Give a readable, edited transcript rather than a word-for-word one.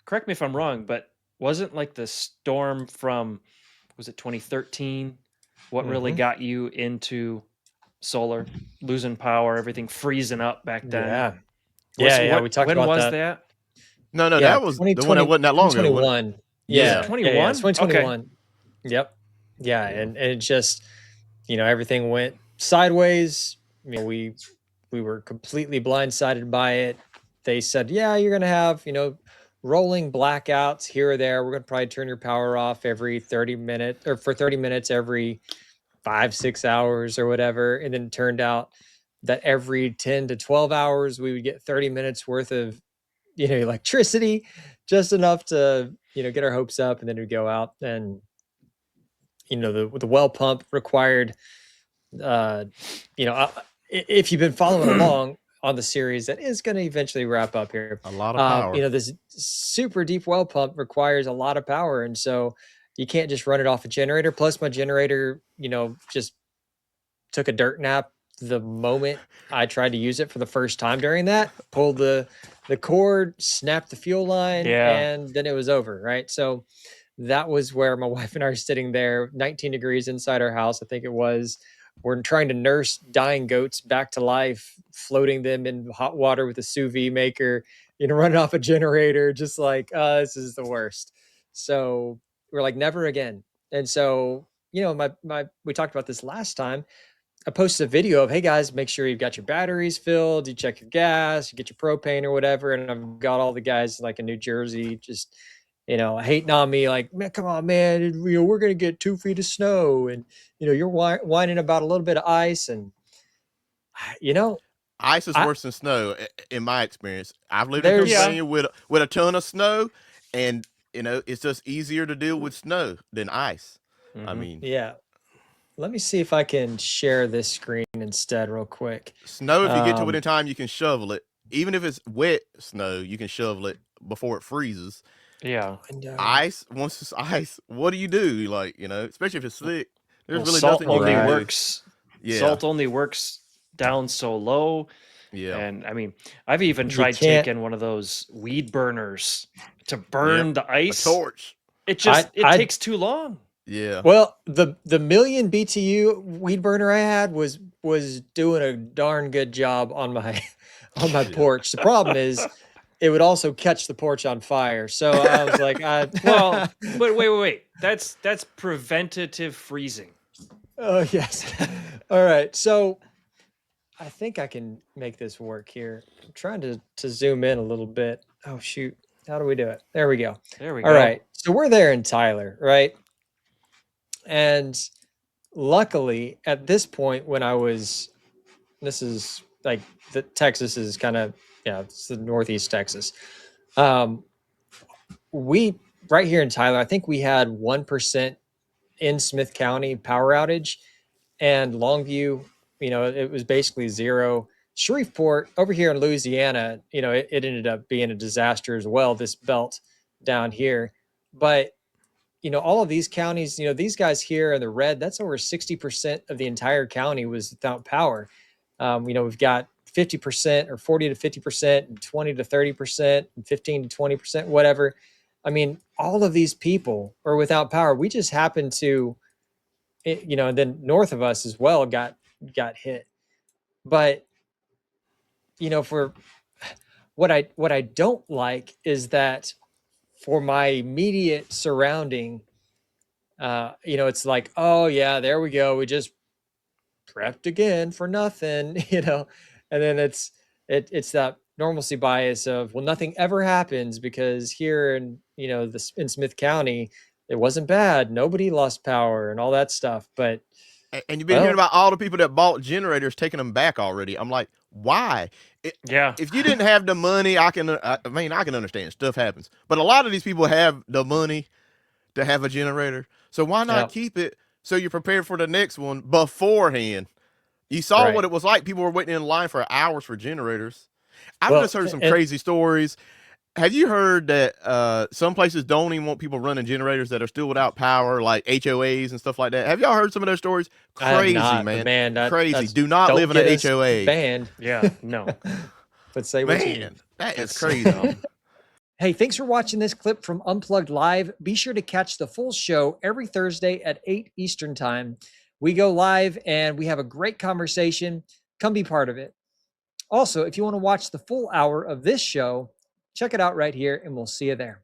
correct me if I'm wrong, but wasn't like the storm from, was it 2013? What really Mhm. got you into solar, losing power, everything freezing up back then? Yeah. Was Yeah, what? we talked When about was that. that? No, Yeah, that was the one that wasn't that long ago, was it? 2021. Was it Yeah. Yeah, it's 21? Okay. 2021. Yep. Yeah, Yeah. and it just, everything went sideways. We were completely blindsided by it. They said, "Yeah, you're gonna have, rolling blackouts here or there. We're gonna probably turn your power off every 30 minutes or for 30 minutes every 5, 6 hours or whatever." And then it turned out that every 10 to 12 hours we would get 30 minutes worth of, electricity, just enough to, get our hopes up, and then we'd go out and, the well pump required, uh, if you've been following along on the series that is going to eventually wrap up here, A lot of power. this super deep well pump requires a lot of power. And so you can't just run it off a generator. Plus, my generator, just took a dirt nap the moment I tried to use it for the first time during that, pulled the cord, snapped the fuel line, Yeah. and then it was over, right? So that was where my wife and I are sitting there, 19 degrees inside our house, I think it was. We're trying to nurse dying goats back to life, floating them in hot water with a sous vide maker, running off a generator, just like, this is the worst. So we're like, never again. And so, we talked about this last time. I posted a video of, hey guys, make sure you've got your batteries filled, you check your gas, you get your propane or whatever. And I've got all the guys like in New Jersey just, hating on me, like, man, come on, man, we're gonna get 2 feet of snow, and you're whining about a little bit of ice, and you know, Ice is I worse than snow, in my experience. I've lived in there's Yeah. Pennsylvania with a ton of snow, and it's just easier to deal with snow than ice. I Hmm. mean, yeah. Let me see if I can share this screen instead, real quick. snow, if you get to it in Um, time, you can shovel it. Even if it's wet snow, you can shovel it before it freezes. Yeah. window. Ice, once it's ice, what do you do? Like, especially if it's thick, there's Well, really nothing you can do. Yeah, salt only works down so low. yeah. And I mean, I've even You tried can't. taking one of those weed burners to Yep. burn the A ice. torch. It I takes too long. Yeah. Well, the million BTU weed burner I had was doing a darn good job on my on my Yeah. porch. The problem is it would also catch the porch on fire. So I was like, Well, but wait. That's preventative freezing. oh yes. All right. So I think I can make this work here. I'm trying to zoom in a little bit. Oh shoot. How do we do it? There we go. There we All go. right. So we're there in Tyler, right? And luckily at this point when this is like the Texas is kind of, it's the Northeast Texas. Um, we right here in Tyler, I think we had 1% in Smith County power outage, and Longview, it was basically zero. Shreveport over here in Louisiana, it ended up being a disaster as well, this belt down here. But all of these counties, these guys here in the red, that's over 60% of the entire county was without power. We've got 50% or 40 to 50% and 20 to 30% and 15 to 20%, whatever. I mean, all of these people are without power. We just happened to, and then north of us as well got hit. But, for what I don't like is that for my immediate surrounding, it's like, oh yeah, there we go. We just prepped again for nothing, and then it's that normalcy bias of, well, nothing ever happens because here in, in Smith County, it wasn't bad. Nobody lost power and all that stuff. But And you've been hearing well, about all the people that bought generators taking them back already. I'm like, why? Yeah. If you didn't have the money, I mean, I can understand stuff happens, but a lot of these people have the money to have a generator. So why not yeah, keep it so you're prepared for the next one beforehand? You saw what right. it was like. People were waiting in line for hours for generators. I've Well, just heard some and crazy stories. Have you heard that some places don't even want people running generators that are still without power, like HOAs and stuff like that? Have y'all heard some of those stories? I have Crazy, not, but man. man, Crazy. that's Do not don't live in get an us HOA. banned. Yeah. No. But say what you mean. Man, that is That's crazy. Hey, thanks for watching this clip from Unplugged Live. Be sure to catch the full show every Thursday at 8 Eastern Time. We go live and we have a great conversation. Come be part of it. Also, if you want to watch the full hour of this show, check it out right here, and we'll see you there.